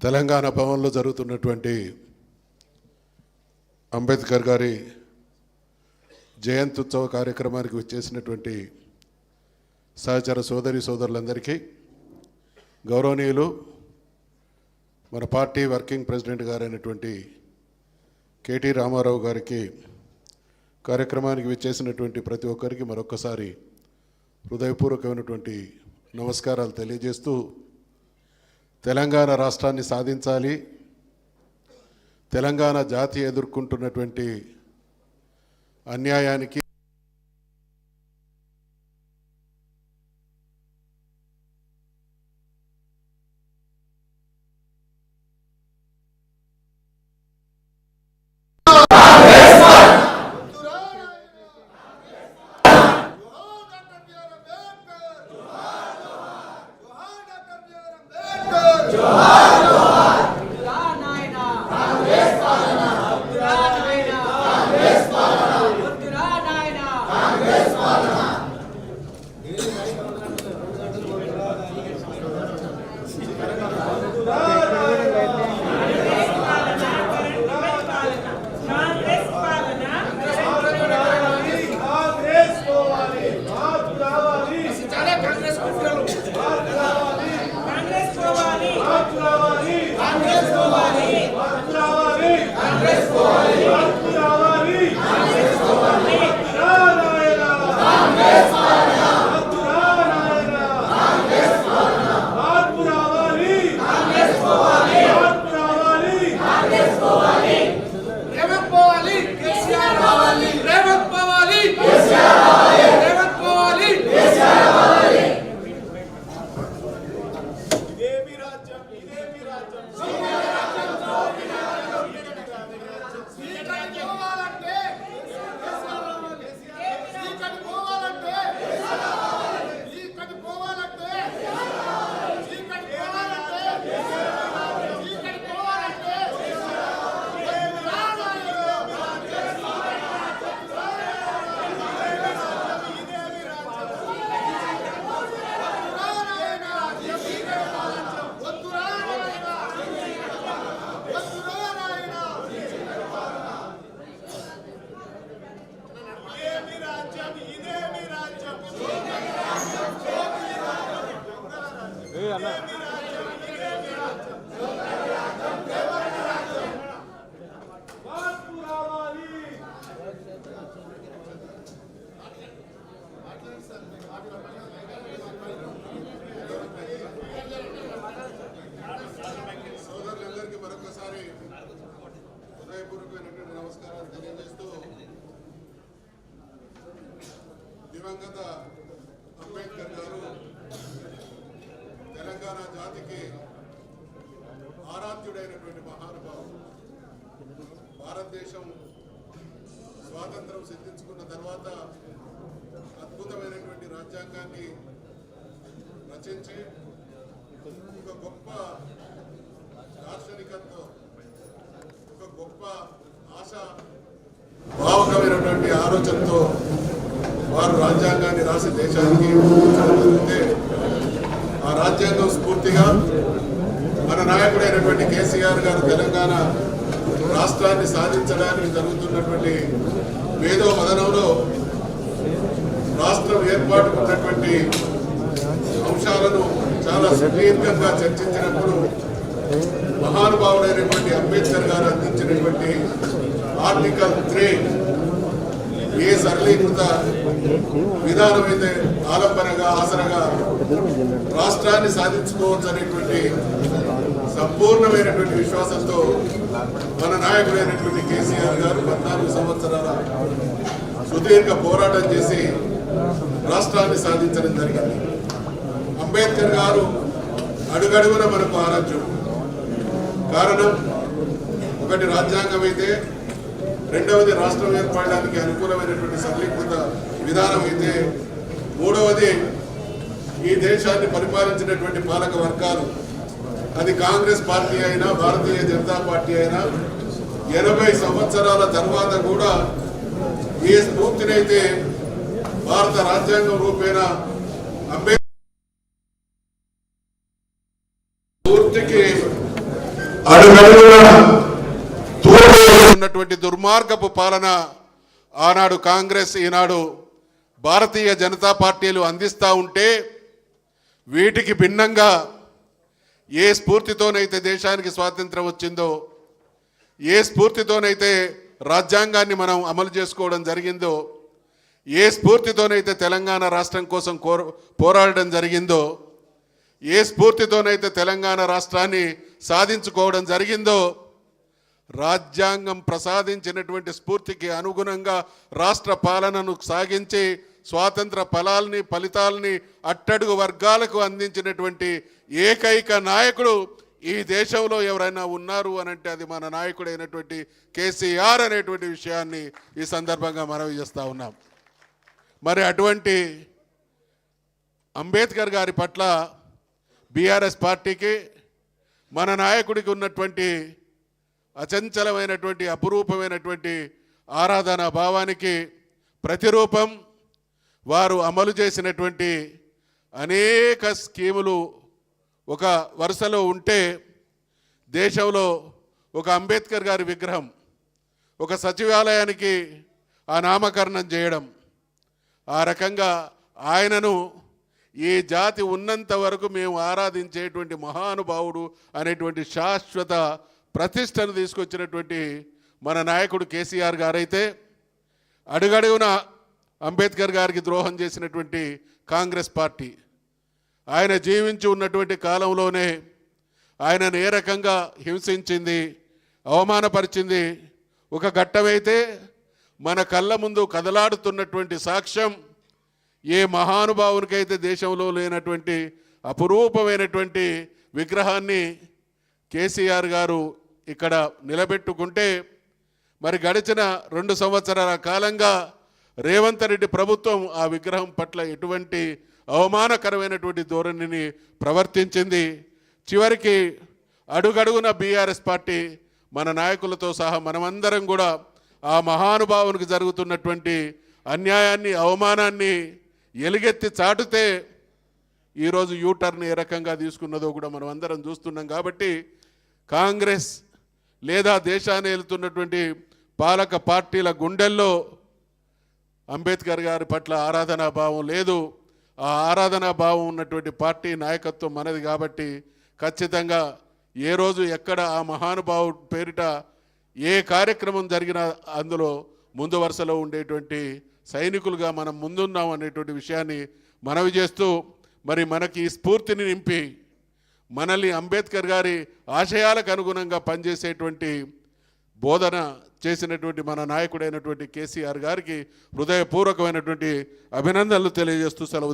తెలంగాణ భవన్లో జరుగుతున్నటువంటి అంబేద్కర్ గారి జయంతి ఉత్సవ కార్యక్రమానికి విచ్చేసినటువంటి సహచర సోదరి సోదరులందరికీ, గౌరవనీయులు మన పార్టీ వర్కింగ్ ప్రెసిడెంట్ గారైనటువంటి కేటీ రామారావు గారికి, కార్యక్రమానికి విచ్చేసినటువంటి ప్రతి ఒక్కరికి మరొక్కసారి హృదయపూర్వకమైనటువంటి నమస్కారాలు తెలియజేస్తూ, తెలంగాణ రాష్ట్రాన్ని సాధించాలి, తెలంగాణ జాతి ఎదుర్కొంటున్నటువంటి అన్యాయానికి నమస్కారాలు తెలియజేస్తూ, దివంగత అంబేద్కర్ గారు తెలంగాణ జాతికి ఆరాధ్యుడైనటువంటి మహానుభావుడు. భారతదేశం స్వాతంత్రం సిద్ధించుకున్న తర్వాత అద్భుతమైనటువంటి రాజ్యాంగాన్ని రచించి ఒక గొప్ప దార్శనికత్వం, ఒక గొప్ప ఆశ భావకమైనటువంటి ఆలోచనతో వారు రాజ్యాంగాన్ని రాసి దేశానికి జరిగితే, ఆ రాజ్యాంగం స్ఫూర్తిగా మన నాయకుడైనటువంటి కేసీఆర్ గారు తెలంగాణ రాష్ట్రాన్ని సాధించడానికి జరుగుతున్నటువంటి మేధో మదనంలో రాష్ట్రం ఏర్పాటుకు ఉన్నటువంటి అంశాలను చాలా సుదీర్ఘంగా చర్చించినప్పుడు మహానుభావుడైనటువంటి అంబేద్కర్ గారు అందించినటువంటి ఆర్టికల్ 3 ఏ సరళీకృత విధానం అయితే ఆలంబనగా ఆసరగా రాష్ట్రాన్ని సాధించుకోవచ్చు అనేటువంటి సంపూర్ణమైనటువంటి విశ్వాసంతో మన నాయకుడైనటువంటి కేసీఆర్ గారు 14 సంవత్సరాల సుదీర్ఘ పోరాటం చేసి రాష్ట్రాన్ని సాధించడం జరిగింది. అంబేద్కర్ గారు అడుగడుగున మనకు ఆరాధ్యుడు. కారణం, ఒకటి రాజ్యాంగం అయితే, రెండవది రాష్ట్రం ఏర్పడడానికి అనుకూలమైనటువంటి సరళీకృత విధానం అయితే, మూడవది ఈ దేశాన్ని పరిపాలించినటువంటి పాలక వర్గాలు, అది కాంగ్రెస్ పార్టీ అయినా భారతీయ జనతా పార్టీ అయినా 80 సంవత్సరాల తర్వాత కూడా ఏ స్ఫూర్తినైతే భారత రాజ్యాంగం రూపేణ అంబేద్కర్ పూర్తికి అడుగడుగున ఉన్నటువంటి దుర్మార్గపు పాలన ఆనాడు కాంగ్రెస్ ఈనాడు భారతీయ జనతా పార్టీలు అందిస్తూ ఉంటే వీటికి భిన్నంగా ఏ స్ఫూర్తితోనైతే దేశానికి స్వాతంత్రం వచ్చిందో, ఏ స్ఫూర్తితోనైతే రాజ్యాంగాన్ని మనం అమలు చేసుకోవడం జరిగిందో, ఏ స్ఫూర్తితోనైతే తెలంగాణ రాష్ట్రం కోసం పోరాడడం జరిగిందో, ఏ స్ఫూర్తితోనైతే తెలంగాణ రాష్ట్రాన్ని సాధించుకోవడం జరిగిందో, రాజ్యాంగం ప్రసాదించినటువంటి స్ఫూర్తికి అనుగుణంగా రాష్ట్ర పాలనను సాగించి స్వాతంత్ర ఫలితాలని అట్టడుగు వర్గాలకు అందించినటువంటి ఏకైక నాయకుడు ఈ దేశంలో ఎవరైనా ఉన్నారు అనంటే అది మన నాయకుడైనటువంటి కేసీఆర్ అనేటువంటి విషయాన్ని ఈ సందర్భంగా మనవి చేస్తూ ఉన్నాం. మరి అటువంటి అంబేద్కర్ గారి పట్ల బీఆర్ఎస్ పార్టీకి మన నాయకుడికి ఉన్నటువంటి అచంచలమైనటువంటి అపురూపమైనటువంటి ఆరాధనా భావానికి ప్రతిరూపం వారు అమలు చేసినటువంటి అనేక స్కీములు ఒక వరుసలో ఉంటే దేశంలో ఒక అంబేద్కర్ గారి విగ్రహం ఒక సచివాలయానికి ఆ నామకరణం చేయడం, ఆ రకంగా ఆయనను ఈ జాతి ఉన్నంత వరకు మేము ఆరాధించేటువంటి మహానుభావుడు అనేటువంటి శాశ్వత ప్రతిష్టను తీసుకొచ్చినటువంటి మన నాయకుడు కేసీఆర్ గారైతే అడుగడుగున అంబేద్కర్ గారికి ద్రోహం చేసినటువంటి కాంగ్రెస్ పార్టీ ఆయన జీవించి ఉన్నటువంటి కాలంలోనే ఆయనను ఏ రకంగా హింసించింది, అవమానపరిచింది. ఒక ఘట్టమైతే మన కళ్ళ ముందు కదలాడుతున్నటువంటి సాక్ష్యం ఏ మహానుభావునికైతే దేశంలో లేనటువంటి అపురూపమైనటువంటి విగ్రహాన్ని కేసీఆర్ గారు ఇక్కడ నిలబెట్టుకుంటే, మరి గడిచిన 2 సంవత్సరాల కాలంగా రేవంత్ రెడ్డి ప్రభుత్వం ఆ విగ్రహం పట్ల ఎటువంటి అవమానకరమైనటువంటి ధోరణిని ప్రవర్తించింది. చివరికి అడుగడుగున బీఆర్ఎస్ పార్టీ మన నాయకులతో సహా మనమందరం కూడా ఆ మహానుభావునికి జరుగుతున్నటువంటి అన్యాయాన్ని, అవమానాన్ని ఎలుగెత్తి చాటితే ఈరోజు యూటర్న్ ఏ రకంగా తీసుకున్నదో కూడా మనం అందరం చూస్తున్నాం. కాబట్టి కాంగ్రెస్ లేదా దేశాన్ని ఏలుతున్నటువంటి పాలక పార్టీల గుండెల్లో అంబేద్కర్ గారి పట్ల ఆరాధనా భావం లేదు. ఆ ఆరాధనా భావం ఉన్నటువంటి పార్టీ నాయకత్వం మనది. కాబట్టి ఖచ్చితంగా ఏ రోజు ఎక్కడ ఆ మహానుభావుడు పేరిట ఏ కార్యక్రమం జరిగినా అందులో ముందు వరుసలో ఉండేటువంటి సైనికులుగా మనం ముందున్నాం అనేటువంటి విషయాన్ని మనవి చేస్తూ, మరి మనకి ఈ స్ఫూర్తిని నింపి మనల్ని అంబేద్కర్ గారి ఆశయాలకు అనుగుణంగా పనిచేసేటువంటి బోధన చేసినటువంటి మన నాయకుడైనటువంటి కేసీఆర్ గారికి హృదయపూర్వకమైనటువంటి అభినందనలు తెలియజేస్తూ సెలవు.